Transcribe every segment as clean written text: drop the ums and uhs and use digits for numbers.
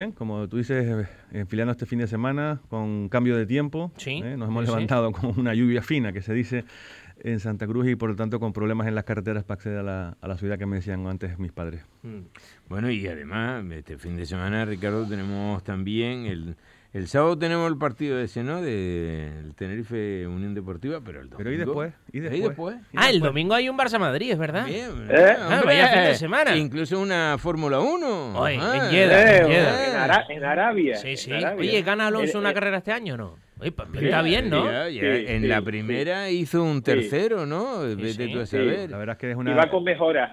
Bien, como tú dices, enfilando este fin de semana con cambio de tiempo, Sí, nos hemos sí, sí. levantado con una lluvia fina que se dice en Santa Cruz y por lo tanto con problemas en las carreteras para acceder a la ciudad que me decían antes mis padres. Mm. Bueno, y además, este fin de semana, Ricardo, tenemos también el sábado tenemos el partido ese, ¿no? Del Tenerife Unión Deportiva, pero el Pero ¿y domingo. después? ¿Y ¿Y después? después? Ah, el domingo hay un Barça-Madrid, es verdad. Bien, vaya fin de semana. Incluso una Fórmula 1. Oye, en Ah, Jeddah, en Jeddah. En Arabia. Sí, sí. En Arabia. Oye, ¿gana Alonso una carrera este año o no? Oye, pinta bien, ¿no? Ya, Sí, en sí, la sí. primera hizo un tercero, ¿no? Vete sí. tú a Sí. saber. La verdad es que es Y una... va con mejoras,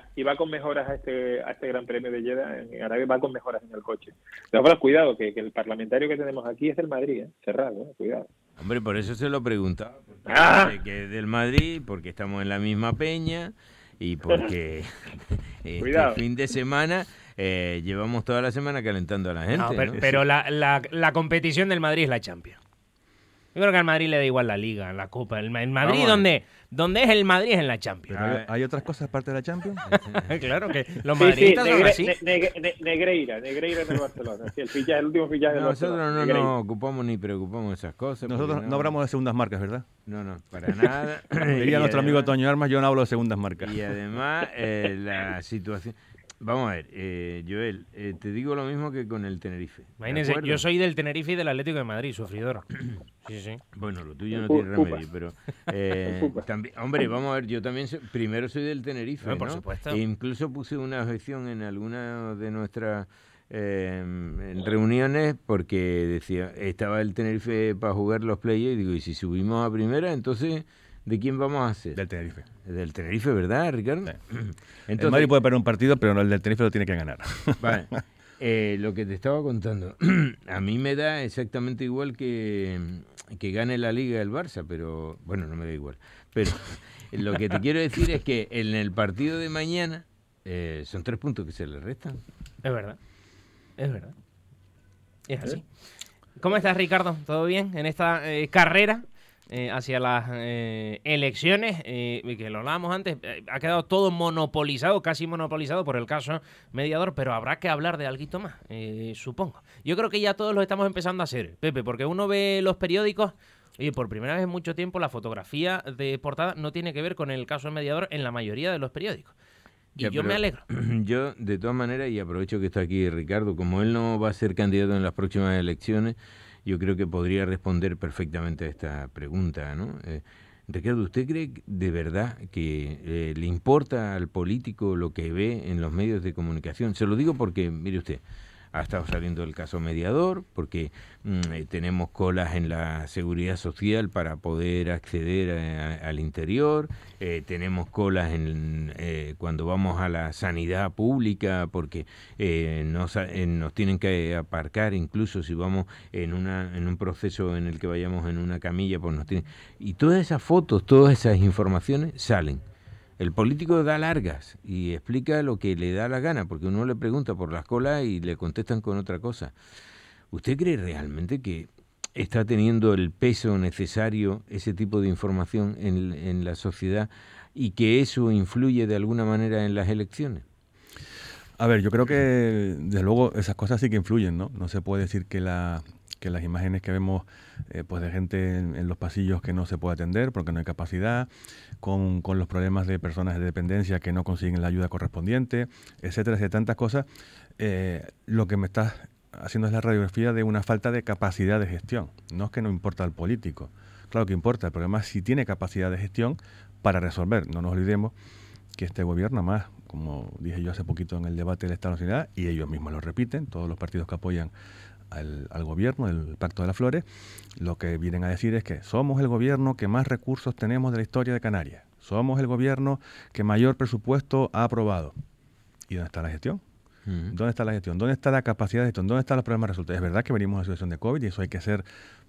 a este Gran Premio de Jeddah en Arabia, va con mejoras en el coche. Pero cuidado, que el parlamentario que tenemos aquí es del Madrid, cerrado, cuidado. Hombre, por eso se lo preguntaba. Porque Ah. sé que es del Madrid, porque estamos en la misma peña y porque este Cuidado. fin de semana llevamos toda la semana calentando a la gente. No, ¿no? pero la competición del Madrid es la Champions. Yo creo que al Madrid le da igual la Liga, la Copa. El Madrid, Vamos a ver. donde es el Madrid es en la Champions. Pero hay otras cosas aparte de la Champions. Claro que los Sí, madridistas son así. Negreira en el Barcelona. Sí, el último fichaje del Nosotros Barcelona. no Negreira. nos ocupamos ni preocupamos de esas cosas. Nosotros porque no hablamos de segundas marcas, ¿verdad? No, para nada. Diría Y nuestro amigo además- Toño Armas, yo no hablo de segundas marcas. Y además, la situación... Vamos a ver, Joel, te digo lo mismo que con el Tenerife. ¿de Imagínense, acuerdo? yo soy del Tenerife y del Atlético de Madrid, sufridora. Sí, sí. Bueno, lo tuyo no Upa. tiene remedio, pero Upa. también, hombre, vamos a ver, yo también primero soy del Tenerife, Por ¿no? supuesto. E incluso puse una objeción en alguna de nuestras en reuniones porque decía, estaba el Tenerife para jugar los play y digo, y si subimos a primera, entonces, ¿de quién vamos a hacer? Del Tenerife. Del Tenerife, ¿verdad, Ricardo? Sí. Entonces, El Madrid puede perder un partido, pero el del Tenerife lo tiene que ganar. vale. Lo que te estaba contando, a mí me da exactamente igual que gane la Liga el Barça, pero bueno, no me da igual. Pero lo que te quiero decir es que en el partido de mañana son 3 puntos que se le restan. Es verdad. Es verdad. Es así. ¿Cómo estás, Ricardo? ¿Todo bien en esta carrera hacia las elecciones? Que lo hablábamos antes, ha quedado todo monopolizado, casi monopolizado por el caso mediador, pero habrá que hablar de alguito más, supongo. Yo creo que ya todos lo estamos empezando a hacer, Pepe, porque uno ve los periódicos y por primera vez en mucho tiempo la fotografía de portada no tiene que ver con el caso mediador en la mayoría de los periódicos. Y Ya, yo me pero alegro. Yo, de todas maneras, y aprovecho que está aquí Ricardo, como él no va a ser candidato en las próximas elecciones, yo creo que podría responder perfectamente a esta pregunta, ¿no? Ricardo, ¿usted cree de verdad que le importa al político lo que ve en los medios de comunicación? Se lo digo porque, mire usted, ha estado saliendo el caso mediador, porque tenemos colas en la seguridad social para poder acceder al interior, tenemos colas cuando vamos a la sanidad pública, porque nos tienen que aparcar, incluso si vamos en un proceso en el que vayamos en una camilla, pues nos tienen... Y todas esas fotos, todas esas informaciones salen. El político da largas y explica lo que le da la gana, porque uno le pregunta por las colas y le contestan con otra cosa. ¿Usted cree realmente que está teniendo el peso necesario ese tipo de información en la sociedad y que eso influye de alguna manera en las elecciones? A ver, yo creo que desde luego esas cosas sí que influyen, ¿no? No se puede decir que las imágenes que vemos pues de gente en los pasillos que no se puede atender porque no hay capacidad, con los problemas de personas de dependencia que no consiguen la ayuda correspondiente, etcétera, etcétera, tantas cosas, lo que me estás haciendo es la radiografía de una falta de capacidad de gestión. No es que no importa al político, claro que importa, el problema es si tiene capacidad de gestión para resolver. No nos olvidemos que este gobierno, más, como dije yo hace poquito en el debate del Estado Nacional, y ellos mismos lo repiten, todos los partidos que apoyan al gobierno, el Pacto de las Flores, lo que vienen a decir es que somos el gobierno que más recursos tenemos de la historia de Canarias, somos el gobierno que mayor presupuesto ha aprobado. ¿Y dónde está la gestión? ¿Dónde está la gestión? ¿Dónde está la capacidad de gestión? ¿Dónde están los problemas resultados? Es verdad que venimos de una situación de COVID y eso hay que ser,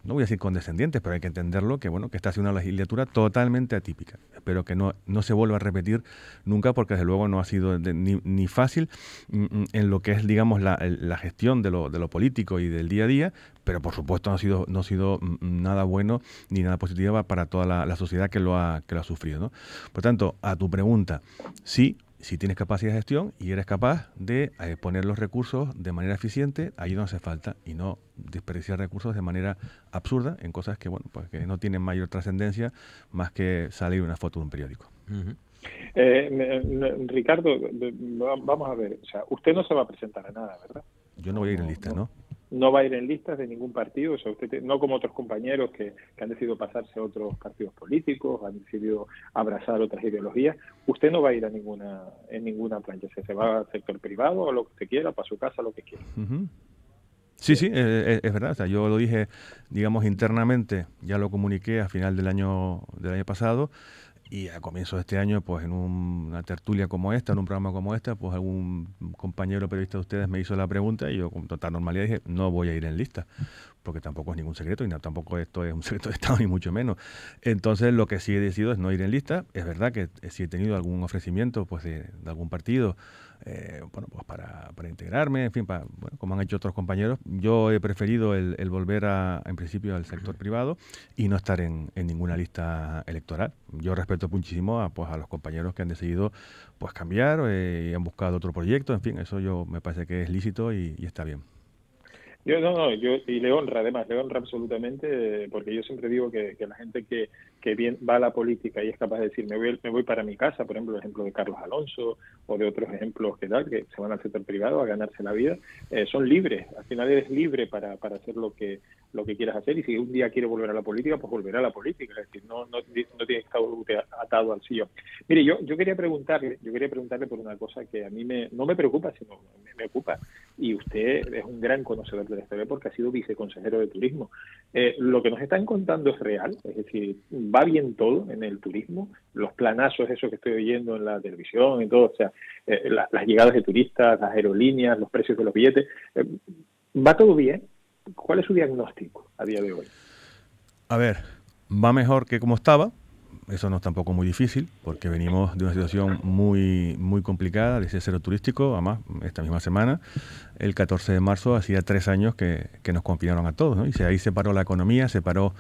no voy a decir condescendientes, pero hay que entenderlo, que bueno, que está siendo una legislatura totalmente atípica. Espero que no se vuelva a repetir nunca, porque desde luego no ha sido ni fácil en lo que es, digamos, la gestión de lo político y del día a día, pero por supuesto no ha sido nada bueno ni nada positivo para toda la sociedad que lo ha sufrido, ¿no? Por tanto, a tu pregunta, sí si tienes capacidad de gestión y eres capaz de poner los recursos de manera eficiente ahí donde hace falta y no desperdiciar recursos de manera absurda en cosas que, bueno, pues que no tienen mayor trascendencia más que salir una foto de un periódico. Ricardo, vamos a ver, o sea, usted no se va a presentar a nada, ¿verdad? Yo no voy a ir en listas, ¿no? No va a ir en listas de ningún partido, o sea, usted no como otros compañeros que han decidido pasarse a otros partidos políticos, han decidido abrazar otras ideologías. Usted no va a ir a ninguna plancha, se va al sector privado o lo que usted quiera, para su casa, lo que quiera. Sí, es verdad. O sea, yo lo dije, digamos, internamente, ya lo comuniqué a final del año pasado. Y a comienzos de este año, pues en una tertulia como esta, en un programa como este, pues algún compañero periodista de ustedes me hizo la pregunta y yo con total normalidad dije, no voy a ir en lista, porque tampoco es ningún secreto y tampoco esto es un secreto de Estado, ni mucho menos. Entonces, lo que sí he decidido es no ir en lista. Es verdad que sí he tenido algún ofrecimiento pues de algún partido, bueno, pues para integrarme, en fin, bueno, como han hecho otros compañeros. Yo he preferido el volver en principio al sector privado y no estar en ninguna lista electoral. Yo respeto muchísimo a los compañeros que han decidido pues cambiar y han buscado otro proyecto, en fin, eso me parece que es lícito y está bien. Y le honra absolutamente, porque yo siempre digo que la gente que bien va a la política y es capaz de decir me voy para mi casa, por ejemplo, el ejemplo de Carlos Alonso o de otros ejemplos que se van al sector privado a ganarse la vida, son libres. Al final eres libre para hacer lo que quieras hacer, y si un día quiere volver a la política, pues volverá a la política, es decir, no tiene que estar atado al sillón. Mire, yo quería preguntarle por una cosa que a mí no me preocupa, sino me ocupa, y usted es un gran conocedor de la historia porque ha sido viceconsejero de turismo. Lo que nos están contando es real, es decir, va bien todo en el turismo, los planazos esos que estoy oyendo en la televisión y todo, o sea, las llegadas de turistas, las aerolíneas, los precios de los billetes, ¿va todo bien? ¿Cuál es su diagnóstico a día de hoy? A ver, va mejor que como estaba. Eso no es tampoco muy difícil, porque venimos de una situación muy, muy complicada de cero turístico. Además, esta misma semana, el 14 de marzo, hacía 3 años que nos confinaron a todos, ¿no? Y ahí se paró la economía, se paró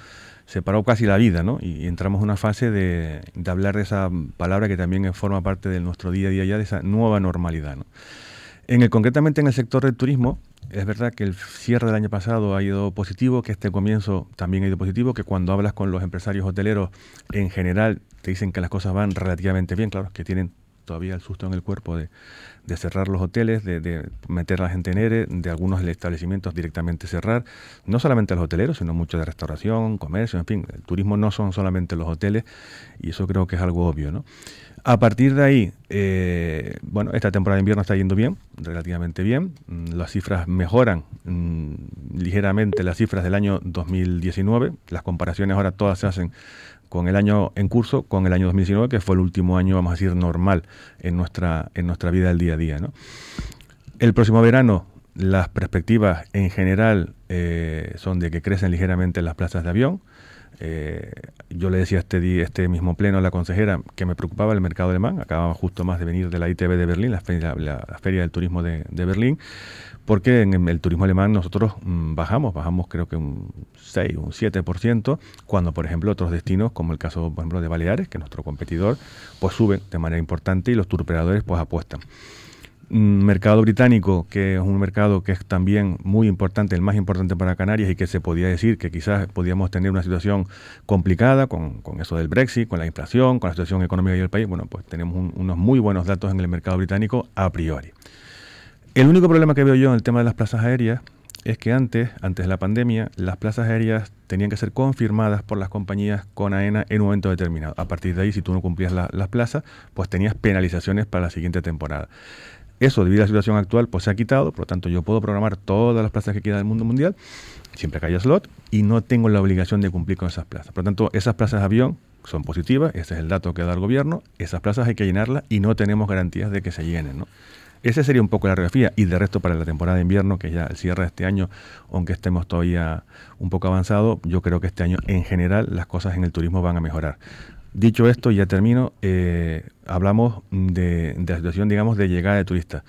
casi la vida, ¿no? Y entramos en una fase de hablar de esa palabra que también forma parte de nuestro día a día ya, de esa nueva normalidad, ¿no? Concretamente en el sector del turismo, es verdad que el cierre del año pasado ha ido positivo, que este comienzo también ha ido positivo, que cuando hablas con los empresarios hoteleros, en general te dicen que las cosas van relativamente bien, claro, que tienen todavía el susto en el cuerpo de cerrar los hoteles, de meter a la gente en ERE, de algunos establecimientos directamente cerrar, no solamente los hoteleros, sino mucho de restauración, comercio, en fin, el turismo no son solamente los hoteles, y eso creo que es algo obvio, ¿no? A partir de ahí, bueno, esta temporada de invierno está yendo bien, relativamente bien. Las cifras mejoran ligeramente las cifras del año 2019. Las comparaciones ahora todas se hacen con el año en curso, con el año 2019, que fue el último año, vamos a decir, normal en nuestra vida del día a día, ¿no? El próximo verano, las perspectivas en general son de que crecen ligeramente las plazas de avión. Yo le decía este mismo pleno a la consejera que me preocupaba el mercado alemán. Acababa justo más de venir de la ITB de Berlín, la feria del turismo de Berlín, porque en el turismo alemán nosotros bajamos creo que un 6, un 7%, cuando por ejemplo otros destinos, como el caso por ejemplo de Baleares, que es nuestro competidor, pues suben de manera importante y los turoperadores pues apuestan. Mercado británico, que es un mercado que es también muy importante, el más importante para Canarias, y que se podía decir que quizás podíamos tener una situación complicada con eso del Brexit, con la inflación, con la situación económica del país. Bueno, pues tenemos unos muy buenos datos en el mercado británico a priori. El único problema que veo yo en el tema de las plazas aéreas es que antes de la pandemia, las plazas aéreas tenían que ser confirmadas por las compañías con AENA en un momento determinado. A partir de ahí, si tú no cumplías las plazas, pues tenías penalizaciones para la siguiente temporada. Eso, debido a la situación actual, pues se ha quitado, por lo tanto yo puedo programar todas las plazas que quieran del mundo mundial, siempre que haya slot, y no tengo la obligación de cumplir con esas plazas. Por lo tanto, esas plazas de avión son positivas, ese es el dato que da el gobierno, esas plazas hay que llenarlas y no tenemos garantías de que se llenen, ¿no? Esa sería un poco la radiografía, y de resto para la temporada de invierno, que ya el cierre de este año, aunque estemos todavía un poco avanzado, yo creo que este año en general las cosas en el turismo van a mejorar. Dicho esto, ya termino, hablamos de la situación, digamos, de llegada de turistas.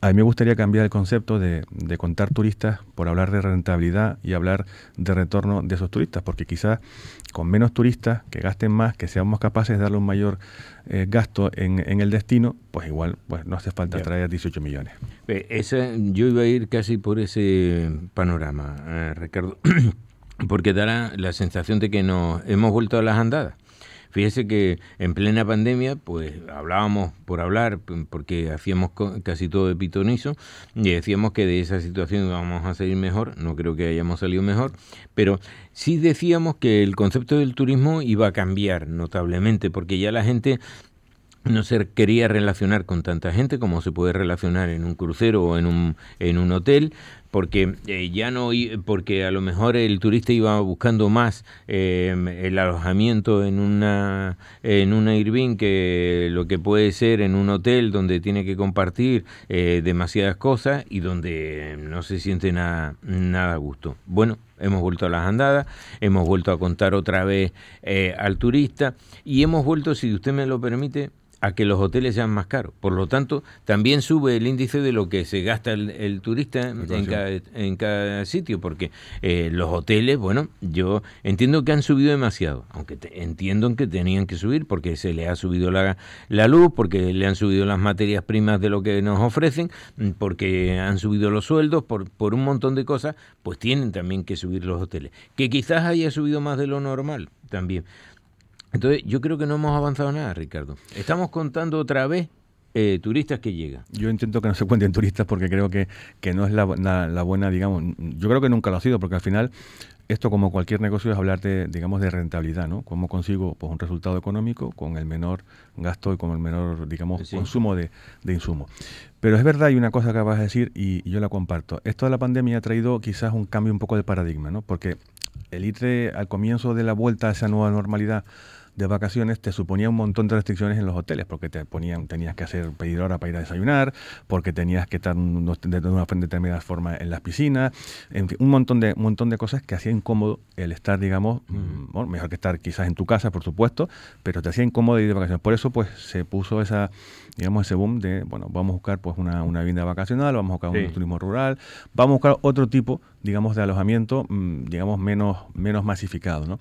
A mí me gustaría cambiar el concepto de contar turistas por hablar de rentabilidad y hablar de retorno de esos turistas, porque quizás con menos turistas, que gasten más, que seamos capaces de darle un mayor gasto en el destino, pues igual pues no hace falta traer 18 millones. Yo iba a ir casi por ese panorama, Ricardo, porque dará la sensación de que nos hemos vuelto a las andadas. Fíjese que en plena pandemia, pues hablábamos por hablar, porque hacíamos casi todo de pitonizo, y decíamos que de esa situación íbamos a salir mejor. No creo que hayamos salido mejor, pero sí decíamos que el concepto del turismo iba a cambiar notablemente, porque ya la gente no se quería relacionar con tanta gente como se puede relacionar en un crucero o en un hotel, porque porque a lo mejor el turista iba buscando más el alojamiento en una Airbnb que lo que puede ser en un hotel donde tiene que compartir demasiadas cosas y donde no se siente nada a gusto. Bueno, hemos vuelto a las andadas, hemos vuelto a contar otra vez al turista y hemos vuelto, si usted me lo permite, a que los hoteles sean más caros. Por lo tanto, también sube el índice de lo que se gasta el turista en cada sitio, porque los hoteles, bueno, yo entiendo que han subido demasiado, aunque entiendo que tenían que subir, porque se le ha subido la luz, porque le han subido las materias primas de lo que nos ofrecen, porque han subido los sueldos, por un montón de cosas, pues tienen también que subir los hoteles. Que quizás haya subido más de lo normal también. Entonces, yo creo que no hemos avanzado nada, Ricardo. Estamos contando otra vez turistas que llegan. Yo intento que no se cuenten turistas porque creo que no es la buena, digamos, yo creo que nunca lo ha sido, porque al final esto, como cualquier negocio, es hablar de, digamos, de rentabilidad, ¿no? Cómo consigo pues un resultado económico con el menor gasto y con el menor, digamos, consumo de insumos. Pero es verdad, hay una cosa que acabas de decir y yo la comparto. Esto de la pandemia ha traído quizás un cambio un poco de paradigma, ¿no? Porque el irte al comienzo de la vuelta a esa nueva normalidad de vacaciones te suponía un montón de restricciones en los hoteles, porque tenías que pedir hora para ir a desayunar, porque tenías que estar de una determinada forma en las piscinas, en fin, un montón de cosas que hacía incómodo el estar, digamos, bueno, mejor que estar quizás en tu casa, por supuesto, pero te hacía incómodo ir de vacaciones. Por eso pues se puso ese boom de, bueno, vamos a buscar pues una vivienda vacacional, vamos a buscar un turismo rural, vamos a buscar otro tipo, digamos, de alojamiento, digamos, menos masificado, ¿no?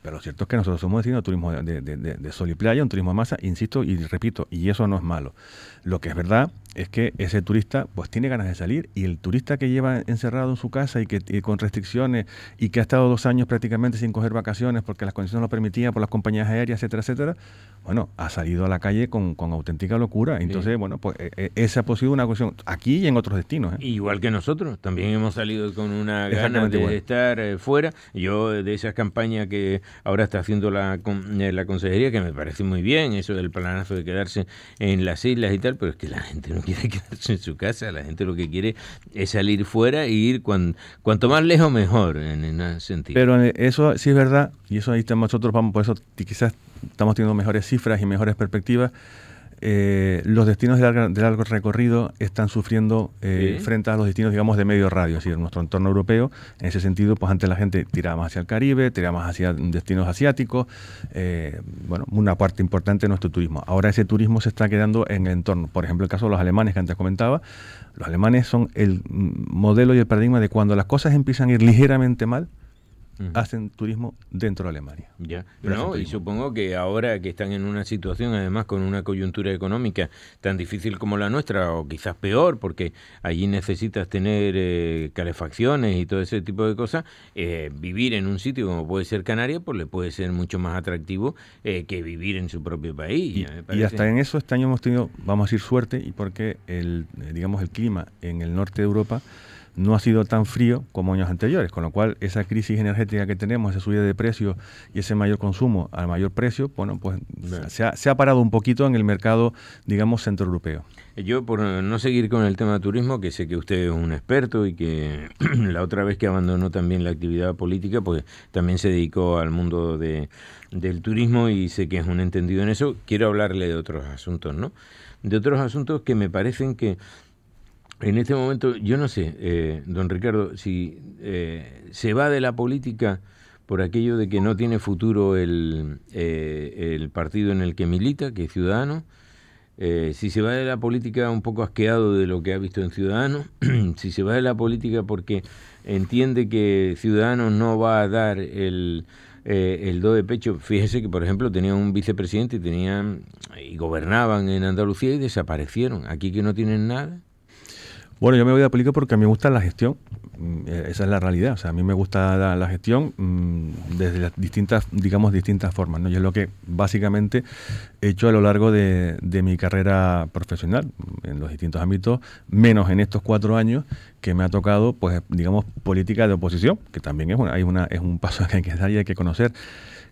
Pero lo cierto es que nosotros somos destino de turismo de sol y playa, un turismo de masa, insisto y repito, y eso no es malo. Lo que es verdad es que ese turista pues tiene ganas de salir, y el turista que lleva encerrado en su casa y con restricciones y que ha estado 2 años prácticamente sin coger vacaciones porque las condiciones no lo permitían por las compañías aéreas, etcétera, bueno, ha salido a la calle con auténtica locura. Entonces, bueno, pues esa ha sido una cuestión aquí y en otros destinos. Igual que nosotros, también hemos salido con una gana de estar fuera. Yo, de esas campañas que ahora está haciendo la consejería, que me parece muy bien, eso del planazo de quedarse en las islas y tal, pero es que la gente no quiere quedarse en su casa, la gente lo que quiere es salir fuera e ir cuanto más lejos mejor, en ese sentido. Pero eso sí es verdad, y eso ahí estamos nosotros, por eso quizás estamos teniendo mejores cifras y mejores perspectivas. Los destinos de largo recorrido están sufriendo frente a los destinos, digamos, de medio radio, es decir, en nuestro entorno europeo. En ese sentido, pues antes la gente tiraba más hacia el Caribe, tiraba más hacia destinos asiáticos, bueno, una parte importante de nuestro turismo. Ahora ese turismo se está quedando en el entorno. Por ejemplo, el caso de los alemanes que antes comentaba. Los alemanes son el modelo y el paradigma de cuando las cosas empiezan a ir ligeramente mal, hacen turismo dentro de Alemania. Ya, no, y supongo que ahora que están en una situación, además con una coyuntura económica tan difícil como la nuestra, o quizás peor, porque allí necesitas tener calefacciones y todo ese tipo de cosas, vivir en un sitio como puede ser Canarias, pues le puede ser mucho más atractivo que vivir en su propio país. Y hasta en eso este año hemos tenido, vamos a decir, suerte, y porque el clima en el norte de Europa no ha sido tan frío como años anteriores, con lo cual esa crisis energética que tenemos, esa subida de precios y ese mayor consumo al mayor precio, bueno, pues se ha parado un poquito en el mercado, digamos, centroeuropeo. Yo, por no seguir con el tema de turismo, que sé que usted es un experto y que la otra vez que abandonó también la actividad política, pues también se dedicó al mundo del turismo y sé que es un entendido en eso, quiero hablarle de otros asuntos, ¿no? De otros asuntos que me parecen que en este momento, yo no sé, don Ricardo, si se va de la política por aquello de que no tiene futuro el partido en el que milita, que es Ciudadanos, Si se va de la política un poco asqueado de lo que ha visto en Ciudadanos, si se va de la política porque entiende que Ciudadanos no va a dar el do de pecho. Fíjese que, por ejemplo, tenían un vicepresidente y gobernaban en Andalucía y desaparecieron. Aquí que no tienen nada. Bueno, yo me voy de la política porque a mí me gusta la gestión. Esa es la realidad. O sea, a mí me gusta la gestión desde las distintas formas, ¿no? Yo es lo que básicamente he hecho a lo largo de mi carrera profesional, en los distintos ámbitos, menos en estos 4 años que me ha tocado, pues, digamos, política de oposición, que también es un paso que hay que dar y hay que conocer.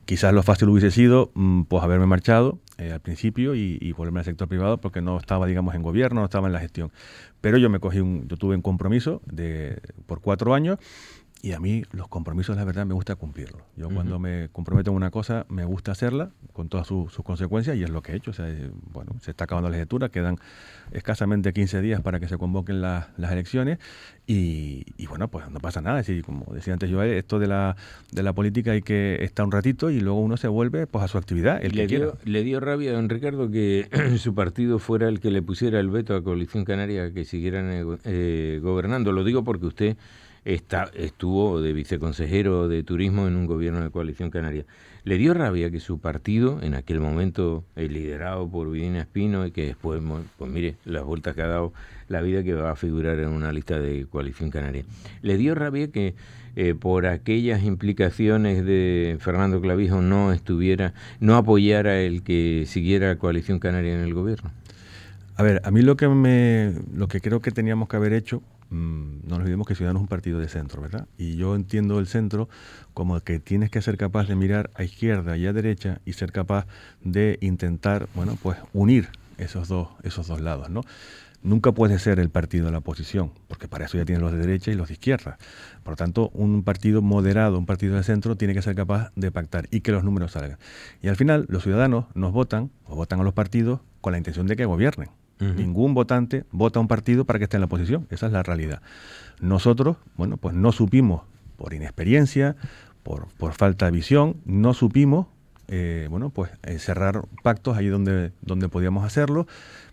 Quizás lo fácil hubiese sido, pues, haberme marchado al principio y volverme al sector privado porque no estaba, digamos, en gobierno, no estaba en la gestión. Pero yo tuve un compromiso por 4 años y a mí los compromisos, la verdad, me gusta cumplirlos. Yo cuando me comprometo en una cosa, me gusta hacerla con todas sus consecuencias y es lo que he hecho. O sea, bueno, se está acabando la legislatura, quedan escasamente 15 días para que se convoquen las elecciones y bueno, pues no pasa nada. Es decir, como decía antes yo, esto de la política hay que estar un ratito y luego uno se vuelve, pues, a su actividad. Le dio rabia a don Ricardo que su partido fuera el que le pusiera el veto a Coalición Canaria que siguieran gobernando. Lo digo porque usted estuvo de viceconsejero de turismo en un gobierno de Coalición Canaria. ¿Le dio rabia que su partido, en aquel momento liderado por Virginia Espino, y que después, pues mire, las vueltas que ha dado la vida, que va a figurar en una lista de Coalición Canaria, le dio rabia que por aquellas implicaciones de Fernando Clavijo no apoyara el que siguiera Coalición Canaria en el gobierno? A ver, a mí lo que creo que teníamos que haber hecho, no nos olvidemos que Ciudadanos es un partido de centro, ¿verdad? Y yo entiendo el centro como que tienes que ser capaz de mirar a izquierda y a derecha y ser capaz de intentar, bueno, pues unir esos dos lados, ¿no? Nunca puede ser el partido de la oposición, porque para eso ya tienen los de derecha y los de izquierda. Por lo tanto, un partido moderado, un partido de centro, tiene que ser capaz de pactar y que los números salgan. Y al final, los ciudadanos nos votan, o votan a los partidos, con la intención de que gobiernen. Ningún votante vota a un partido para que esté en la oposición. Esa es la realidad. Nosotros, bueno, pues no supimos, por inexperiencia, por falta de visión, no supimos, cerrar pactos ahí donde podíamos hacerlo,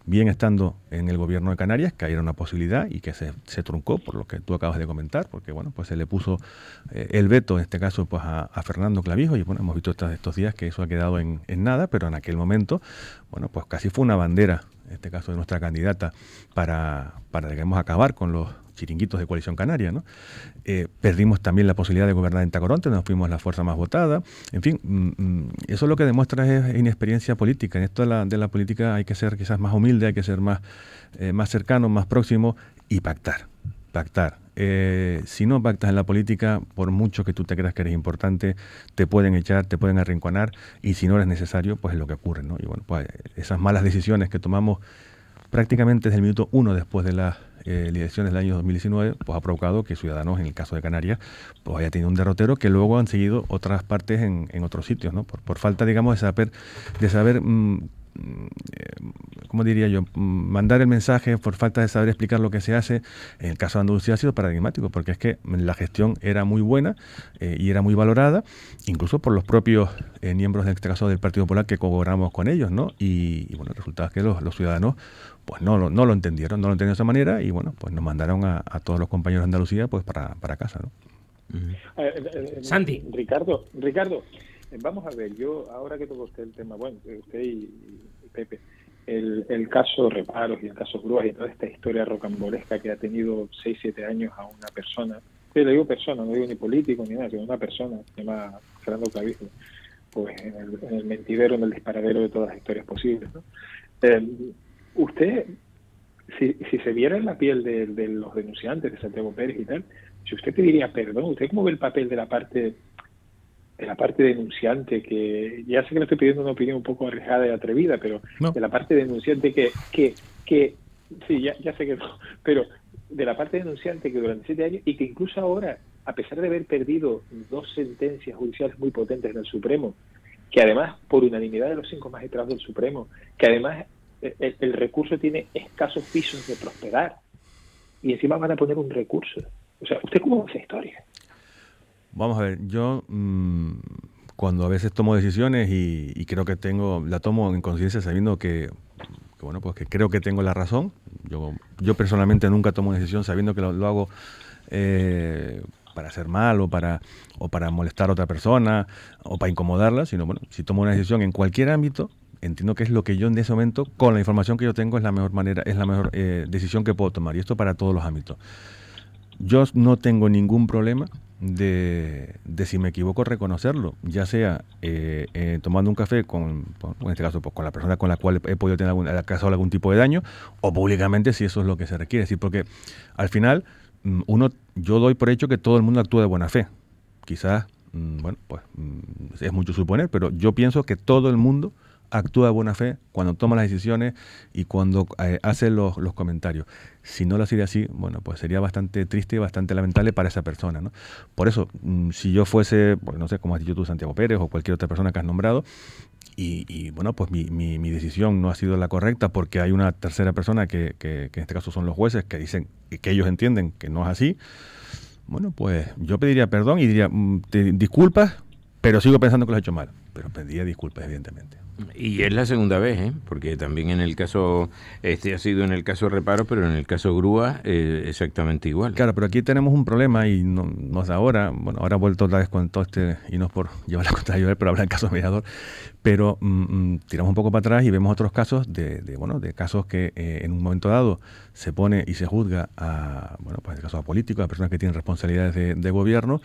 bien estando en el gobierno de Canarias, que ahí era una posibilidad y que se truncó por lo que tú acabas de comentar, porque bueno, pues se le puso el veto, en este caso, pues a Fernando Clavijo, y bueno, hemos visto estos días que eso ha quedado en nada, pero en aquel momento, bueno, pues casi fue una bandera, en este caso de nuestra candidata, para digamos, acabar con los chiringuitos de Coalición Canaria, ¿no? Perdimos también la posibilidad de gobernar en Tacoronte, nos fuimos la fuerza más votada. En fin, eso lo que demuestra es inexperiencia política. En esto de la política hay que ser quizás más humilde, hay que ser más cercano, más próximo y pactar. Si no pactas en la política, por mucho que tú te creas que eres importante, te pueden echar, te pueden arrinconar, y si no eres necesario, pues es lo que ocurre, ¿no? Y bueno, pues esas malas decisiones que tomamos prácticamente desde el minuto 1 después de las elecciones del año 2019, pues ha provocado que Ciudadanos, en el caso de Canarias, pues haya tenido un derrotero que luego han seguido otras partes en otros sitios, ¿no? Por falta, digamos, de saber ¿cómo diría yo? Mandar el mensaje, por falta de saber explicar lo que se hace. En el caso de Andalucía ha sido paradigmático, porque es que la gestión era muy buena y era muy valorada, incluso por los propios miembros, en este caso del Partido Popular, que colaboramos con ellos, ¿no? Y bueno, el resultado es que los ciudadanos pues no lo entendieron de esa manera, y bueno, pues nos mandaron a todos los compañeros de Andalucía pues para casa, ¿no? Santi. Ricardo, vamos a ver, yo ahora que toca usted el tema, bueno, usted y Pepe, el caso Reparos y el caso Grúas y toda esta historia rocambolesca que ha tenido 6-7 años a una persona, yo le digo persona, no digo ni político ni nada, sino una persona, se llama Fernando Clavijo, pues en el mentidero, en el disparadero de todas las historias posibles, ¿no? Usted, si se viera en la piel de los denunciantes, de Santiago Pérez y tal, si usted pediría perdón, ¿usted cómo ve el papel de la parte denunciante? Que ya sé que le estoy pidiendo una opinión un poco arriesgada y atrevida, pero no. De la parte denunciante que sí, ya sé que no, pero de la parte denunciante que durante 7 años, y que incluso ahora, a pesar de haber perdido 2 sentencias judiciales muy potentes en el Supremo, que además, por unanimidad de los 5 magistrados del Supremo, que además el recurso tiene escasos pisos de prosperar, y encima van a poner un recurso. O sea, ¿usted cómo ve esa historia? Vamos a ver, yo cuando a veces tomo decisiones y creo que la tomo en conciencia sabiendo que bueno, pues que creo que tengo la razón. Yo personalmente nunca tomo una decisión sabiendo que lo hago para hacer mal o para molestar a otra persona o para incomodarla, sino bueno, si tomo una decisión en cualquier ámbito, entiendo que es lo que yo en ese momento, con la información que yo tengo, es la mejor manera, es la mejor decisión que puedo tomar, y esto para todos los ámbitos. Yo no tengo ningún problema de si me equivoco reconocerlo, ya sea tomando un café en este caso pues, con la persona con la cual he podido tener algún tipo de daño, o públicamente si eso es lo que se requiere. Es decir, porque al final yo doy por hecho que todo el mundo actúa de buena fe. Quizás, bueno, pues es mucho suponer, pero yo pienso que todo el mundo actúa de buena fe cuando toma las decisiones y cuando hace los comentarios. Si no lo sería así, bueno, pues sería bastante triste y bastante lamentable para esa persona, ¿no? Por eso, si yo fuese, pues no sé, como has dicho tú, Santiago Pérez o cualquier otra persona que has nombrado, y bueno, pues mi decisión no ha sido la correcta porque hay una tercera persona que en este caso son los jueces que dicen que ellos entienden que no es así, bueno, pues yo pediría perdón y diría disculpas, pero sigo pensando que lo he hecho mal. Pero pediría disculpas, evidentemente. Y es la segunda vez, porque también en el caso, ha sido en el caso Reparo, pero en el caso Grúa exactamente igual. Claro, pero aquí tenemos un problema y no es ahora, bueno, ahora he vuelto otra vez con todo y no es por llevar la contra de Joel, pero habla del caso mediador, pero tiramos un poco para atrás y vemos otros casos de casos que en un momento dado se pone y se juzga bueno, pues en este caso a políticos, a personas que tienen responsabilidades de gobierno,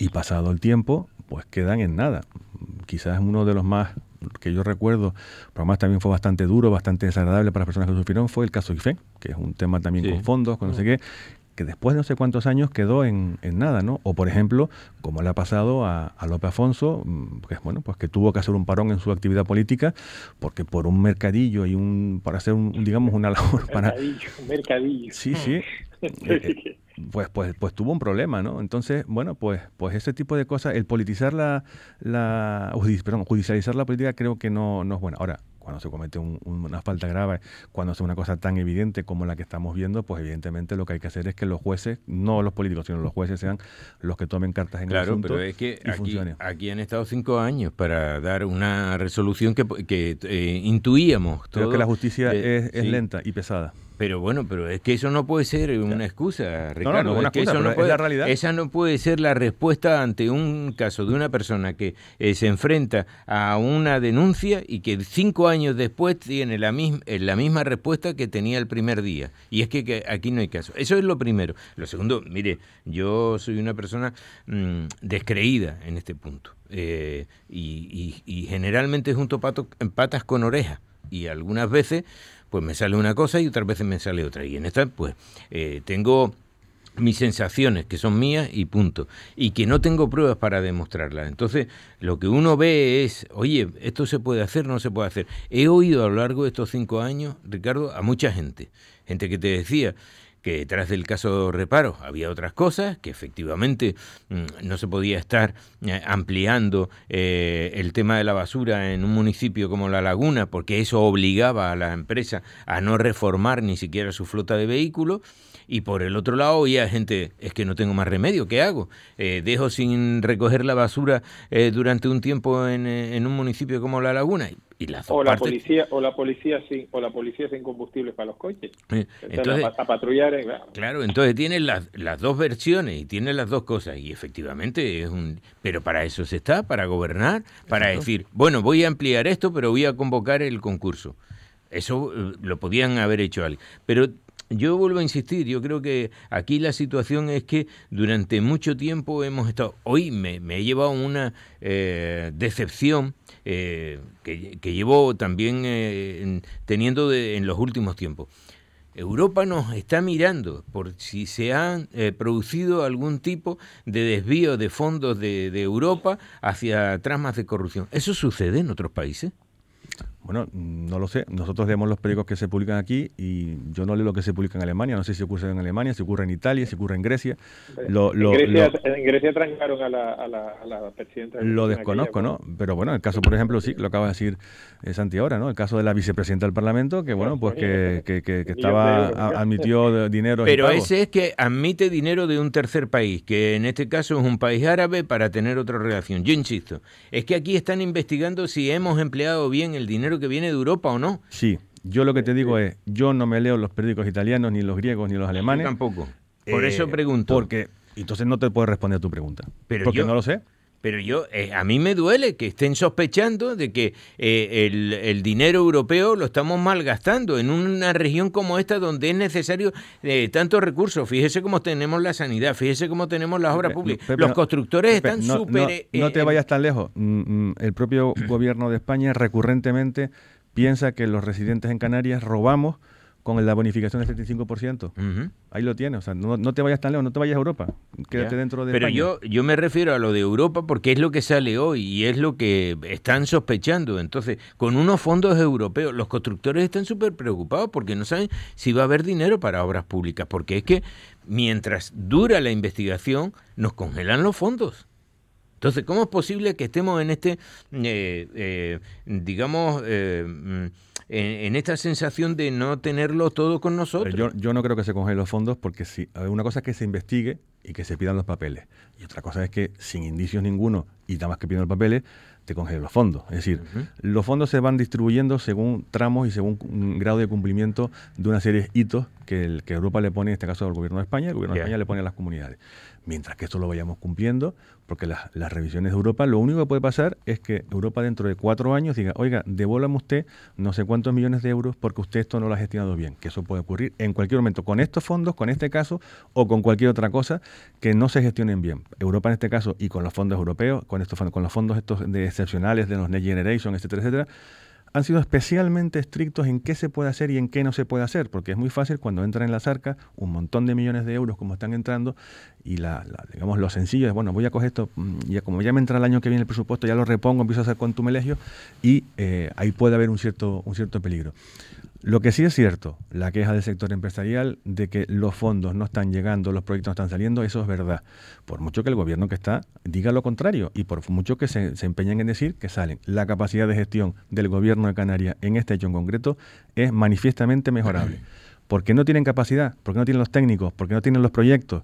y pasado el tiempo, pues quedan en nada. Quizás uno de los más que yo recuerdo, pero además también fue bastante duro, bastante desagradable para las personas que lo sufrieron, fue el caso IFE, que es un tema también con fondos, con no sé qué, que después de no sé cuántos años quedó en nada, ¿no? O por ejemplo, como le ha pasado a López Afonso, pues bueno, pues que tuvo que hacer un parón en su actividad política, porque por un mercadillo y para hacer digamos una labor para... Mercadillo. Sí. Pues tuvo un problema, ¿no? Entonces, bueno, pues ese tipo de cosas, el politizar judicializar la política creo que no es bueno. Ahora, cuando se comete una falta grave, cuando hace una cosa tan evidente como la que estamos viendo, pues evidentemente lo que hay que hacer es que los jueces, no los políticos, sino los jueces sean los que tomen cartas en el asunto. Claro, pero es que aquí han estado 5 años para dar una resolución que intuíamos. Creo que la justicia es lenta y pesada. Pero bueno, pero es que eso no puede ser una excusa, Ricardo. No, es la realidad. Esa no puede ser la respuesta ante un caso de una persona que se enfrenta a una denuncia y que 5 años después tiene la misma respuesta que tenía el primer día. Y es que aquí no hay caso. Eso es lo primero. Lo segundo, mire, yo soy una persona descreída en este punto. Y generalmente junto patas con orejas. Y algunas veces pues me sale una cosa y otras veces me sale otra. Y en esta, pues, tengo mis sensaciones, que son mías y punto. Y que no tengo pruebas para demostrarlas. Entonces, lo que uno ve es, oye, ¿esto se puede hacer? ¿No se puede hacer? He oído a lo largo de estos 5 años, Ricardo, a mucha gente. Gente que te decía que detrás del caso Reparo había otras cosas, que efectivamente no se podía estar ampliando el tema de la basura en un municipio como La Laguna, porque eso obligaba a la empresa a no reformar ni siquiera su flota de vehículos. Y por el otro lado oía gente, es que no tengo más remedio, ¿qué hago? Dejo sin recoger la basura durante un tiempo en un municipio como La Laguna. Y las dos o la policía sin combustible para los coches. Entonces, a patrullar. Claro, entonces tiene las dos versiones y tiene las dos cosas. Y efectivamente pero para eso se está, para gobernar, para decir, bueno, voy a ampliar esto, pero voy a convocar el concurso. Eso lo podían haber hecho alguien. Pero yo vuelvo a insistir, yo creo que aquí la situación es que durante mucho tiempo hemos estado... Hoy me he llevado una decepción que llevo también teniendo en los últimos tiempos. Europa nos está mirando por si se han producido algún tipo de desvío de fondos de Europa hacia tramas de corrupción. ¿Eso sucede en otros países? Bueno, no lo sé. Nosotros leemos los periódicos que se publican aquí y yo no leo lo que se publica en Alemania. No sé si ocurre en Alemania, si ocurre en Italia, si ocurre en Grecia. En Grecia trancaron a la presidenta. Lo desconozco, ¿no? Pero bueno, el caso, por ejemplo, sí, lo acaba de decir Santi ahora, ¿no? El caso de la vicepresidenta del Parlamento, que bueno, pues que admitió dinero. Pero ese es que admite dinero de un tercer país, que en este caso es un país árabe para tener otra relación. Yo insisto, es que aquí están investigando si hemos empleado bien el dinero que viene de Europa o no. Sí. Yo lo que te digo es, yo no me leo los periódicos italianos, ni los griegos, ni los alemanes. Yo tampoco. Por eso pregunto. Porque entonces no te puedo responder a tu pregunta. Porque no lo sé. Pero a mí me duele que estén sospechando de que el dinero europeo lo estamos malgastando en una región como esta donde es necesario tantos recursos. Fíjese cómo tenemos la sanidad, fíjese cómo tenemos las obras públicas. Los constructores están súper... No te vayas tan lejos. El propio gobierno de España recurrentemente piensa que los residentes en Canarias robamos con la bonificación del 75%. Ahí lo tienes. O sea, no te vayas tan lejos, no te vayas a Europa. Quédate dentro de España. Pero yo me refiero a lo de Europa porque es lo que sale hoy y es lo que están sospechando. Entonces, con unos fondos europeos, los constructores están súper preocupados porque no saben si va a haber dinero para obras públicas. Porque es que mientras dura la investigación, nos congelan los fondos. Entonces, ¿cómo es posible que estemos en este, en esta sensación de no tenerlo todo con nosotros? Yo no creo que se congelen los fondos porque una cosa es que se investigue y que se pidan los papeles. Y otra cosa es que sin indicios ninguno y nada más que pidan los papeles, te congelen los fondos. Es decir, los fondos se van distribuyendo según tramos y según un grado de cumplimiento de una serie de hitos que Europa le pone, en este caso al gobierno de España, el gobierno de España le pone a las comunidades. Mientras que esto lo vayamos cumpliendo, porque las revisiones de Europa, lo único que puede pasar es que Europa dentro de 4 años diga, oiga, devuélvame usted no sé cuántos millones de euros porque usted esto no lo ha gestionado bien, que eso puede ocurrir en cualquier momento con estos fondos, con este caso o con cualquier otra cosa que no se gestionen bien. Europa en este caso y con los fondos europeos, con los fondos estos de excepcionales de los Next Generation, etcétera, etcétera, han sido especialmente estrictos en qué se puede hacer y en qué no se puede hacer, porque es muy fácil cuando entran en las arcas un montón de millones de euros como están entrando y digamos lo sencillo es, bueno, voy a coger esto, ya como ya me entra el año que viene el presupuesto, ya lo repongo, empiezo a hacer contumelegio y ahí puede haber un cierto peligro. Lo que sí es cierto, la queja del sector empresarial de que los fondos no están llegando, los proyectos no están saliendo, eso es verdad. Por mucho que el gobierno que está diga lo contrario y por mucho que se empeñen en decir que salen. La capacidad de gestión del gobierno de Canarias en este hecho en concreto es manifiestamente mejorable. Porque no tienen capacidad, porque no tienen los técnicos, porque no tienen los proyectos.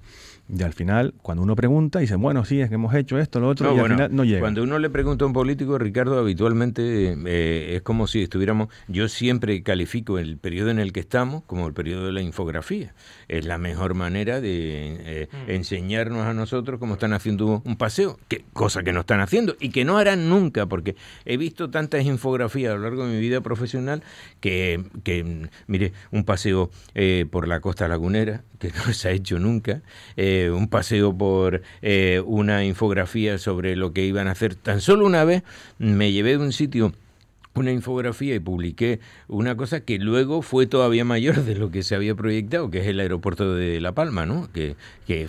Y al final, cuando uno pregunta, dice, bueno, sí, es que hemos hecho esto, lo otro, y al final no llega. Cuando uno le pregunta a un político, Ricardo, habitualmente es como si estuviéramos... Yo siempre califico el periodo en el que estamos como el periodo de la infografía. Es la mejor manera de enseñarnos a nosotros cómo están haciendo un paseo, cosa que no están haciendo y que no harán nunca, porque he visto tantas infografías a lo largo de mi vida profesional que mire, un paseo por la costa lagunera, que no se ha hecho nunca, un paseo por una infografía sobre lo que iban a hacer. Tan solo una vez me llevé de un sitio una infografía y publiqué una cosa que luego fue todavía mayor de lo que se había proyectado, que es el aeropuerto de La Palma, ¿no? Que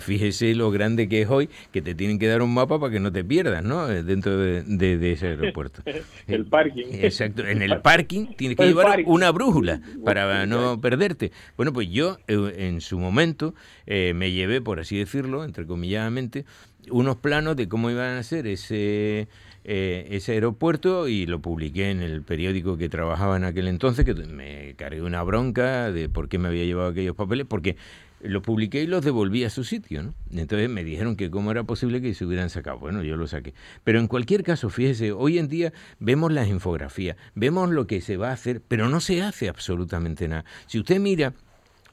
fíjese lo grande que es hoy, que te tienen que dar un mapa para que no te pierdas, ¿no? Dentro de ese aeropuerto. El parking. Exacto, en el parking tienes que llevar una brújula para no perderte. Bueno, pues yo en su momento me llevé, por así decirlo, entrecomilladamente, unos planos de cómo iban a ser ese aeropuerto y lo publiqué en el periódico que trabajaba en aquel entonces, que me cargué una bronca de por qué me había llevado aquellos papeles, porque los publiqué y los devolví a su sitio, ¿no? Entonces me dijeron que cómo era posible que se hubieran sacado. Bueno, yo lo saqué. Pero en cualquier caso, fíjese, hoy en día vemos las infografías, vemos lo que se va a hacer, pero no se hace absolutamente nada. Si usted mira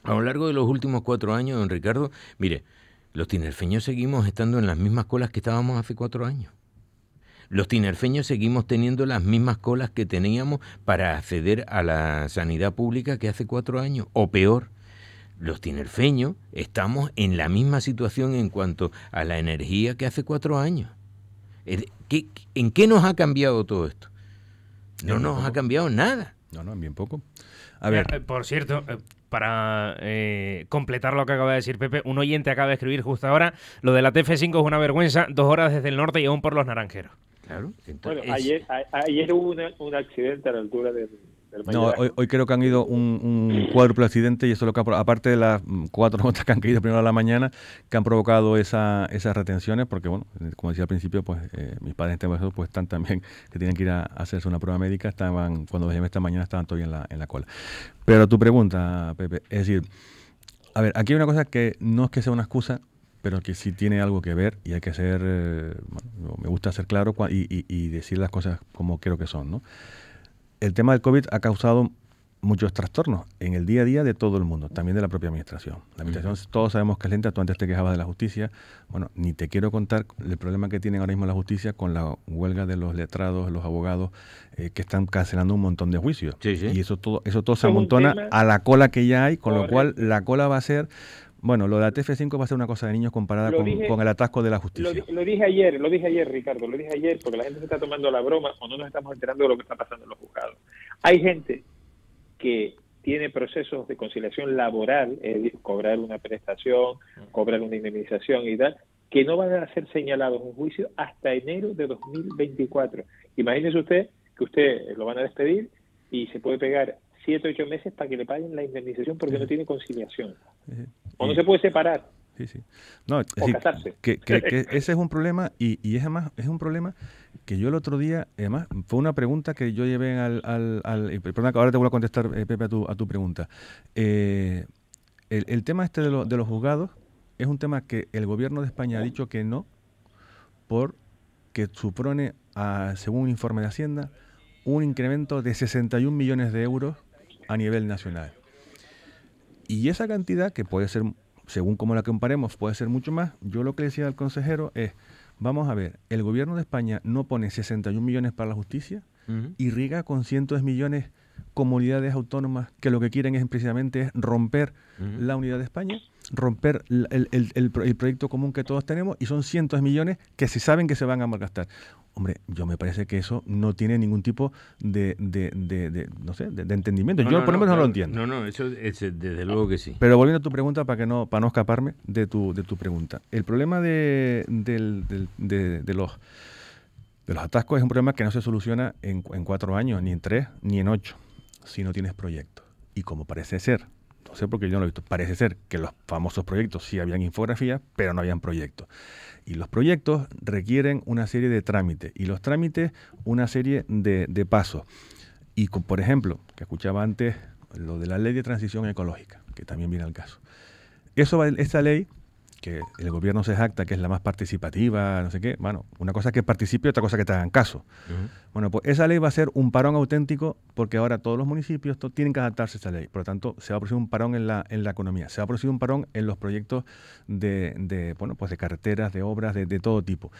a lo largo de los últimos 4 años, don Ricardo, mire, los tinerfeños seguimos estando en las mismas colas que estábamos hace 4 años. Los tinerfeños seguimos teniendo las mismas colas que teníamos para acceder a la sanidad pública que hace 4 años, o peor. Los tinerfeños estamos en la misma situación en cuanto a la energía que hace 4 años. ¿En qué nos ha cambiado todo esto? No nos ha cambiado nada. No, en bien poco. A ver. Por cierto, para completar lo que acaba de decir Pepe, un oyente acaba de escribir justo ahora, lo de la TF5 es una vergüenza, 2 horas desde el norte y aún por los naranjeros. Claro. Entonces, bueno, ayer hubo un accidente a la altura del No, hoy creo que han ido un cuádruple accidente y eso es lo que aparte de las 4 gotas que han caído primero a la mañana, que han provocado esas retenciones, porque bueno, como decía al principio, pues mis padres en este momento pues están también, que tienen que ir a hacerse una prueba médica, cuando los llamé esta mañana estaban todavía en la cola. Pero tu pregunta, Pepe, es decir, a ver, aquí hay una cosa que no es que sea una excusa, pero que sí tiene algo que ver y hay que ser, me gusta ser claro y decir las cosas como creo que son, ¿no? El tema del COVID ha causado muchos trastornos en el día a día de todo el mundo, también de la propia administración. La administración, todos sabemos que es lenta. Tú antes te quejabas de la justicia. Bueno, ni te quiero contar el problema que tienen ahora mismo la justicia con la huelga de los letrados, los abogados, que están cancelando un montón de juicios. Sí, sí. Y eso todo se amontona a la cola que ya hay, con lo cual la cola va a ser... Bueno, lo de la TF5 va a ser una cosa de niños comparada con el atasco de la justicia. Lo dije ayer, Ricardo, porque la gente se está tomando la broma o no nos estamos enterando de lo que está pasando en los juzgados. Hay gente que tiene procesos de conciliación laboral, es decir, cobrar una prestación, cobrar una indemnización y tal, que no van a ser señalados en juicio hasta enero de 2024. Imagínese usted que usted lo van a despedir y se puede pegar 7 o 8 meses para que le paguen la indemnización porque no tiene conciliación. O no se puede separar. Sí. No, es o decir, casarse. Que ese es un problema y es además es un problema que yo el otro día, además, fue una pregunta que yo llevé perdona, que ahora te voy a contestar, Pepe, a tu pregunta. El tema este de los juzgados es un tema que el gobierno de España ha dicho que no, porque supone, según un informe de Hacienda, un incremento de 61 millones de euros a nivel nacional. Y esa cantidad, que puede ser, según cómo la comparemos, puede ser mucho más. Yo lo que le decía al consejero es, vamos a ver, el gobierno de España no pone 61 millones para la justicia, y riega con cientos de millones comunidades autónomas que lo que quieren es precisamente es romper la unidad de España, romper el proyecto común que todos tenemos, y son cientos de millones que se saben que se van a malgastar. Hombre, yo me parece que eso no tiene ningún tipo de entendimiento. Yo por lo menos no lo entiendo. No, eso es desde luego que sí. Pero volviendo a tu pregunta, para no escaparme de tu pregunta. El problema de los atascos es un problema que no se soluciona en 4 años, ni en 3, ni en 8, si no tienes proyectos. Y como parece ser, no sé porque yo no lo he visto, parece ser que los famosos proyectos sí habían infografías, pero no habían proyectos. Y los proyectos requieren una serie de trámites, y los trámites una serie de pasos. Y por ejemplo, que escuchaba antes lo de la ley de transición ecológica, que también viene al caso. Esta ley, que el gobierno se jacta que es la más participativa, no sé qué, bueno, una cosa es que participe y otra cosa es que te hagan caso. Bueno, pues esa ley va a ser un parón auténtico, porque ahora todos los municipios tienen que adaptarse a esa ley. Por lo tanto, se va a producir un parón en la economía, se va a producir un parón en los proyectos de carreteras, de obras, de todo tipo.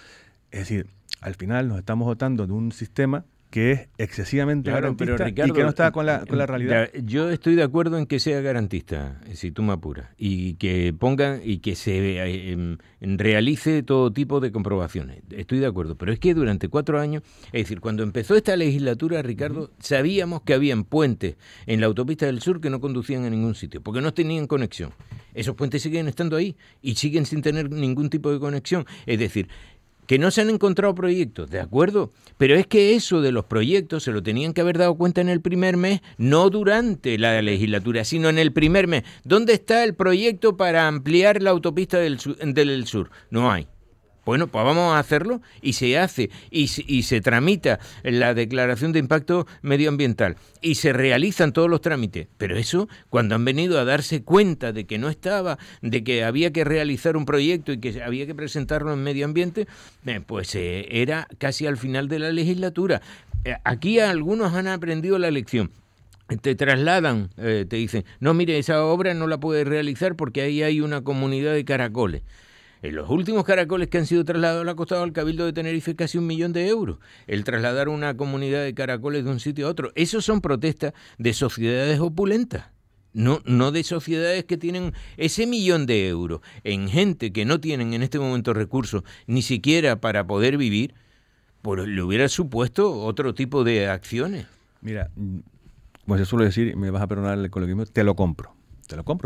Es decir, al final nos estamos dotando de un sistema que es excesivamente garantista, pero Ricardo, y que no está con la realidad. Yo estoy de acuerdo en que sea garantista, si tú me apuras, y que pongan y que se realice todo tipo de comprobaciones. Estoy de acuerdo, pero es que durante 4 años, es decir, cuando empezó esta legislatura, Ricardo, sabíamos que habían puentes en la autopista del sur que no conducían a ningún sitio, porque no tenían conexión. Esos puentes siguen estando ahí y siguen sin tener ningún tipo de conexión. Es decir, que no se han encontrado proyectos, ¿de acuerdo? Pero es que eso de los proyectos se lo tenían que haber dado cuenta en el primer mes, no durante la legislatura, sino en el primer mes. ¿Dónde está el proyecto para ampliar la autopista del sur? No hay. Bueno, pues vamos a hacerlo, y se hace, y se tramita la declaración de impacto medioambiental, y se realizan todos los trámites. Pero eso, cuando han venido a darse cuenta de que no estaba, de que había que realizar un proyecto y que había que presentarlo en medio ambiente, pues era casi al final de la legislatura. Aquí algunos han aprendido la lección. Te trasladan, te dicen, no, mire, esa obra no la puedes realizar porque ahí hay una comunidad de caracoles. En los últimos caracoles que han sido trasladados le ha costado al Cabildo de Tenerife casi 1 millón de euros. El trasladar una comunidad de caracoles de un sitio a otro. Esos son protestas de sociedades opulentas. No de sociedades que tienen ese 1 millón de euros en gente que no tienen en este momento recursos ni siquiera para poder vivir, pues le hubiera supuesto otro tipo de acciones. Mira, como se suele decir, me vas a perdonar el coloquialismo, te lo compro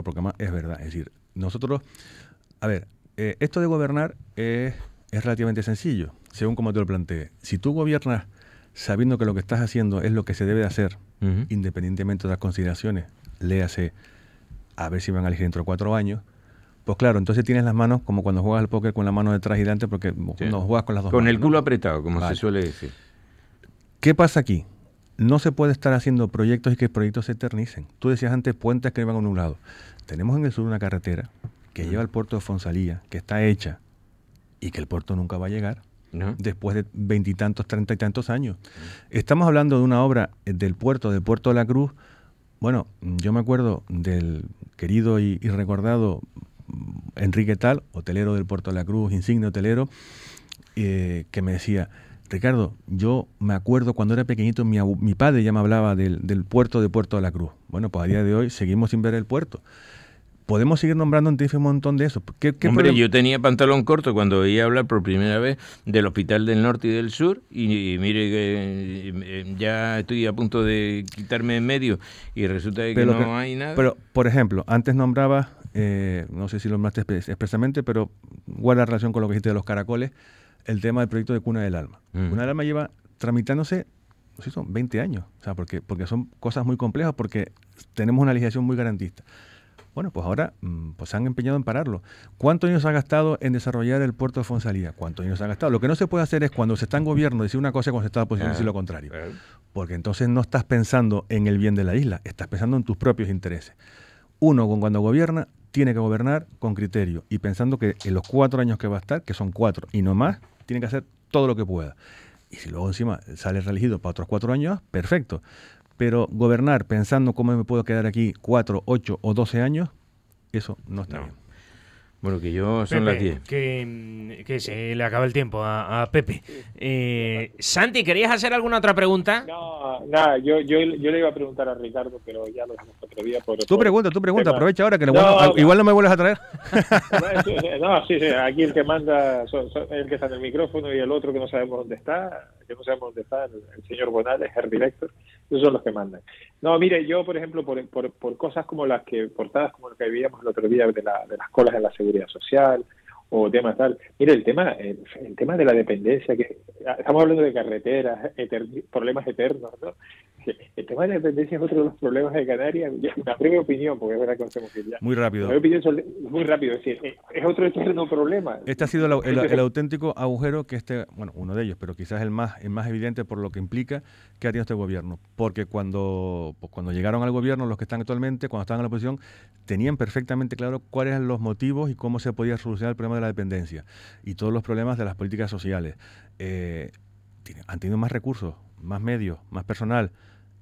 porque además es verdad. Es decir, nosotros, a ver, esto de gobernar es relativamente sencillo, según como te lo planteé. Si tú gobiernas sabiendo que lo que estás haciendo es lo que se debe de hacer, independientemente de las consideraciones, léase a ver si van a elegir dentro de 4 años, pues claro, entonces tienes las manos como cuando juegas al póker con la mano detrás y delante, porque no juegas con las dos manos. Con el culo apretado, como se suele decir. ¿Qué pasa aquí? No se puede estar haciendo proyectos y que proyectos se eternicen. Tú decías antes puentes que van a un lado. Tenemos en el sur una carretera que lleva al puerto de Fonsalía, que está hecha, y que el puerto nunca va a llegar, después de 20 y tantos, 30 y tantos años. Estamos hablando de una obra del puerto de la Cruz, Bueno, yo me acuerdo del querido y recordado Enrique Tal, hotelero del Puerto de la Cruz, insigne hotelero, que me decía: Ricardo, yo me acuerdo cuando era pequeñito, mi padre ya me hablaba del puerto de Puerto de la Cruz. Bueno, pues a día de hoy seguimos sin ver el puerto. Podemos seguir nombrando en Tenerife un montón de eso. Hombre, yo tenía pantalón corto cuando oía hablar por primera vez del Hospital del Norte y del Sur, y mire que ya estoy a punto de quitarme en medio y resulta que no hay nada. Pero, por ejemplo, antes nombraba, no sé si lo nombraste expresamente, pero guarda relación con lo que dijiste de los caracoles, el tema del proyecto de Cuna del Alma. Cuna del Alma lleva tramitándose, no sé, son 20 años, o sea, porque son cosas muy complejas, porque tenemos una legislación muy garantista. Bueno, pues ahora pues se han empeñado en pararlo. ¿Cuántos años ha gastado en desarrollar el puerto de Fonsalía? ¿Cuántos años ha gastado? Lo que no se puede hacer es, cuando se está en gobierno, decir una cosa y cuando se está en oposición decir lo contrario. Porque entonces no estás pensando en el bien de la isla, estás pensando en tus propios intereses. Uno, cuando gobierna, tiene que gobernar con criterio y pensando que en los 4 años que va a estar, que son 4 y no más, tiene que hacer todo lo que pueda. Y si luego encima sale reelegido para otros 4 años, perfecto. Pero gobernar pensando cómo me puedo quedar aquí 4, 8 o 12 años, eso no está bien. Bueno, que yo son las 10. Que se le acaba el tiempo a Pepe. Santi, ¿querías hacer alguna otra pregunta? No, nada, yo le iba a preguntar a Ricardo, pero ya lo dejamos otro día. Tú pregunta, aprovecha ahora que igual no me vuelves a traer. No, sí, aquí el que manda es el que está en el micrófono y el otro que no sabemos dónde está, el señor Bonales, Herr Director, esos son los que mandan. No, mire, yo, por ejemplo, por cosas como portadas como las que veíamos el otro día de las colas en la seguridad social o temas tal. Mire, el tema de la dependencia, que estamos hablando de carreteras, problemas eternos, ¿no? El tema de la dependencia es otro de los problemas de Canarias. La breve opinión, porque es verdad que conocemos que ya. Muy rápido. Muy rápido, es decir, es otro eterno problema. Este ha sido el auténtico agujero que uno de ellos, pero quizás el más evidente por lo que implica que ha tenido este gobierno. Porque cuando llegaron al gobierno, los que están actualmente, cuando estaban en la oposición, tenían perfectamente claro cuáles eran los motivos y cómo se podía solucionar el problema de la dependencia y todos los problemas de las políticas sociales. Han tenido más recursos, más medios, más personal.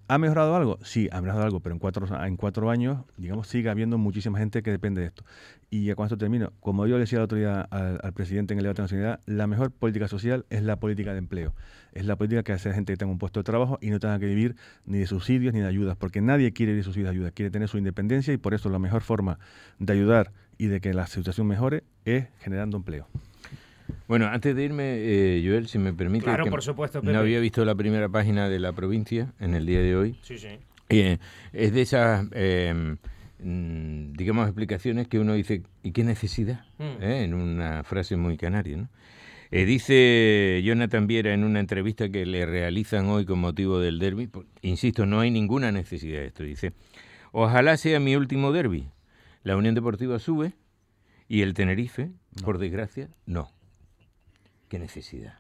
¿Ha mejorado algo? Sí, ha mejorado algo, pero en 4 años, digamos, sigue habiendo muchísima gente que depende de esto. Y ya con esto termino. Como yo le decía el otro día al presidente en el debate de nacionalidad, la mejor política social es la política de empleo. Es la política que hace a gente que tenga un puesto de trabajo y no tenga que vivir ni de subsidios ni de ayudas, porque nadie quiere vivir de subsidios de ayudas, quiere tener su independencia, y por eso la mejor forma de ayudar y de que la situación mejore es generando empleo. Bueno, antes de irme, Joel, si me permite, claro, por supuesto, Pepe. No había visto la primera página de La Provincia en el día de hoy. Sí. Es de esas, digamos, explicaciones que uno dice, ¿y qué necesidad? En una frase muy canaria, ¿no? Dice Jonathan Viera en una entrevista que le realizan hoy con motivo del derbi, insisto, no hay ninguna necesidad de esto, dice: ojalá sea mi último derbi. La Unión Deportiva sube y el Tenerife, por desgracia, no. ¿Qué necesidad?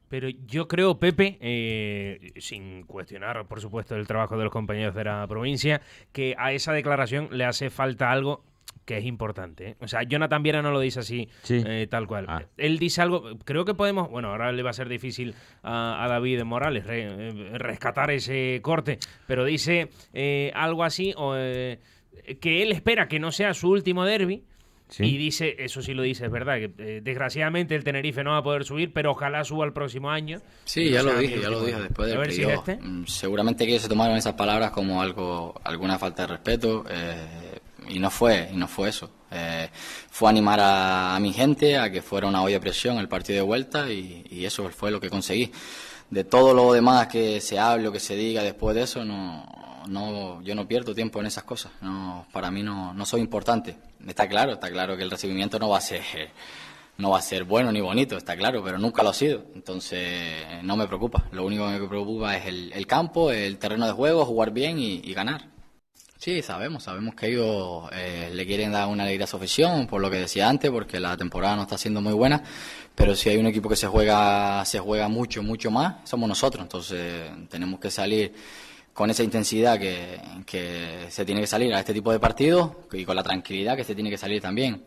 Pero yo creo, Pepe, sin cuestionar, por supuesto, el trabajo de los compañeros de La Provincia, que a esa declaración le hace falta algo que es importante, ¿eh? O sea, Jonathan Viera no lo dice así, sí. Tal cual. Él dice algo, creo que podemos, bueno, ahora le va a ser difícil a David Morales rescatar ese corte, pero dice algo así, que él espera que no sea su último derbi. Sí. Y dice, eso sí lo dice, es verdad, que desgraciadamente el Tenerife no va a poder subir, pero ojalá suba el próximo año. Sí, ya lo dije después del playoff. Seguramente que ellos se tomaron esas palabras como alguna falta de respeto, y no fue eso. Fue animar a mi gente a que fuera una olla de presión el partido de vuelta, y eso fue lo que conseguí. De todo lo demás que se hable o que se diga después de eso, yo no pierdo tiempo en esas cosas. Para mí no soy importante. Está claro que el recibimiento no va a ser bueno ni bonito, está claro, pero nunca lo ha sido. Entonces no me preocupa. Lo único que me preocupa es el campo, el terreno de juego, jugar bien y ganar. Sí, sabemos que ellos le quieren dar una alegría a su afición, por lo que decía antes, porque la temporada no está siendo muy buena, pero si hay un equipo que se juega mucho más, somos nosotros. Entonces tenemos que salir con esa intensidad que se tiene que salir a este tipo de partidos y con la tranquilidad que se tiene que salir también.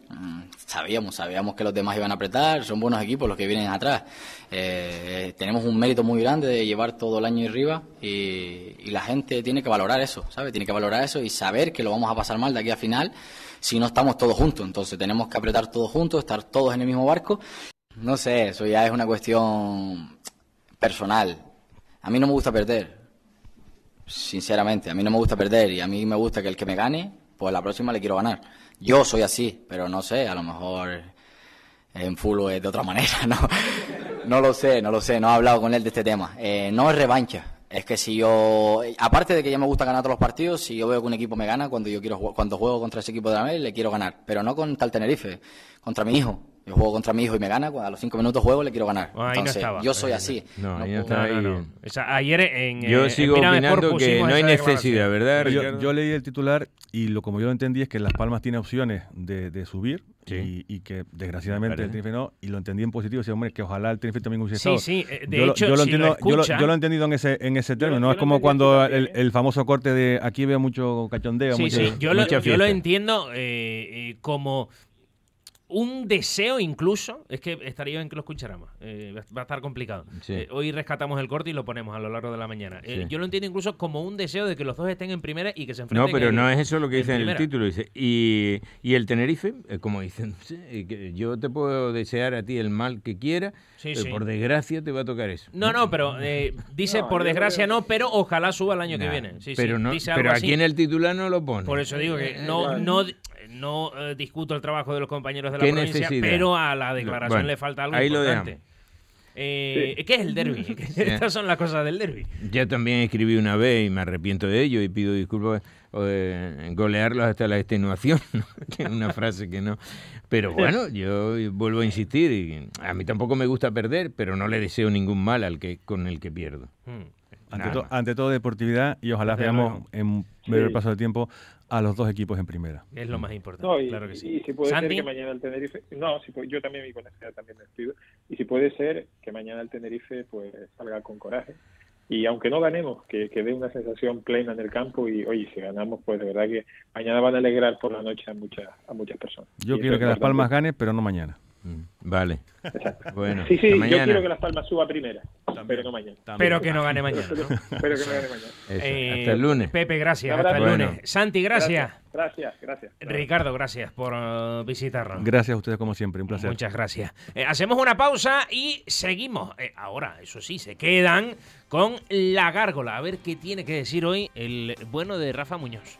Sabíamos que los demás iban a apretar, son buenos equipos los que vienen atrás. Tenemos un mérito muy grande de llevar todo el año arriba y la gente tiene que valorar eso, ¿sabes? Tiene que valorar eso y saber que lo vamos a pasar mal de aquí a final si no estamos todos juntos. Entonces tenemos que apretar todos juntos, estar todos en el mismo barco. No sé, eso ya es una cuestión personal. A mí no me gusta perder. Sinceramente, a mí no me gusta perder y a mí me gusta que el que me gane, pues la próxima le quiero ganar. Yo soy así, pero no sé, a lo mejor en fútbol es de otra manera, ¿no? No lo sé, no he hablado con él de este tema. No es revancha, es que si yo, aparte de que ya me gusta ganar todos los partidos, si yo veo que un equipo me gana, cuando juego contra ese equipo de la vez, le quiero ganar, pero no contra el Tenerife, contra mi hijo. Yo juego contra mi hijo y me gana, a los 5 minutos juego le quiero ganar. Bueno, entonces, no yo soy así. Ayer en yo sigo opinando que no hay necesidad, ¿verdad? Yo leí el titular y como yo lo entendí es que Las Palmas tiene opciones de subir, sí, y que desgraciadamente el Tenerife no, y lo entendí en positivo. Decía, hombre, que ojalá el Tenerife también hubiese estado. Sí, de hecho, yo lo he entendido en ese término. No es como cuando el famoso corte de aquí veo mucho cachondeo. Yo lo entiendo como un deseo incluso, es que estaría bien que lo escucháramos, va a estar complicado. Sí. Hoy rescatamos el corte y lo ponemos a lo largo de la mañana. Sí. Yo lo entiendo incluso como un deseo de que los dos estén en primera y que se enfrenten. No, pero no es eso lo que dice en el título. Dice, y el Tenerife, como dicen, yo te puedo desear a ti el mal que quiera, pero por desgracia te va a tocar eso. No, pero dice por desgracia no, pero ojalá suba el año que viene. Pero aquí en el titular no lo pone. Por eso digo que no discuto el trabajo de los compañeros de la provincia, pero a la declaración le falta algo importante. ¿Qué es el derbi? Estas son las cosas del derbi. Yo también escribí una vez y me arrepiento de ello y pido disculpas, golearlos hasta la extenuación, ¿no? Que es una frase que no. Pero bueno, yo vuelvo a insistir, y a mí tampoco me gusta perder, pero no le deseo ningún mal con el que pierdo. Ante todo deportividad, y ojalá veamos en breve paso de tiempo a los dos equipos en primera. Es lo más importante, claro que sí. Y si puede ser que mañana el Tenerife... yo también mi conexión también me despido. Y si puede ser que mañana el Tenerife pues salga con coraje. Y aunque no ganemos, que dé una sensación plena en el campo y, oye, si ganamos, pues de verdad que mañana van a alegrar por la noche a muchas personas. Yo quiero que Las Palmas gane, pero no mañana. Vale. Exacto. Bueno, sí, yo quiero que Las Palmas suba primera, pero no mañana. Pero que no gane mañana. Pero que no gane mañana. Hasta el lunes. Pepe, gracias. Hasta el lunes. Santi, gracias. Gracias. Ricardo, gracias por visitarnos. Gracias a ustedes como siempre, un placer. Muchas gracias. Hacemos una pausa y seguimos. Ahora, eso sí, se quedan con La Gárgola. A ver qué tiene que decir hoy el bueno de Rafa Muñoz.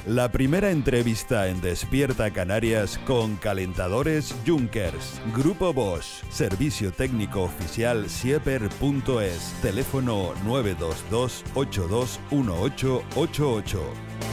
La primera entrevista en Despierta Canarias con Calentadores Junkers. Grupo Bosch. Servicio técnico oficial Sieper.es. Teléfono 922 821888.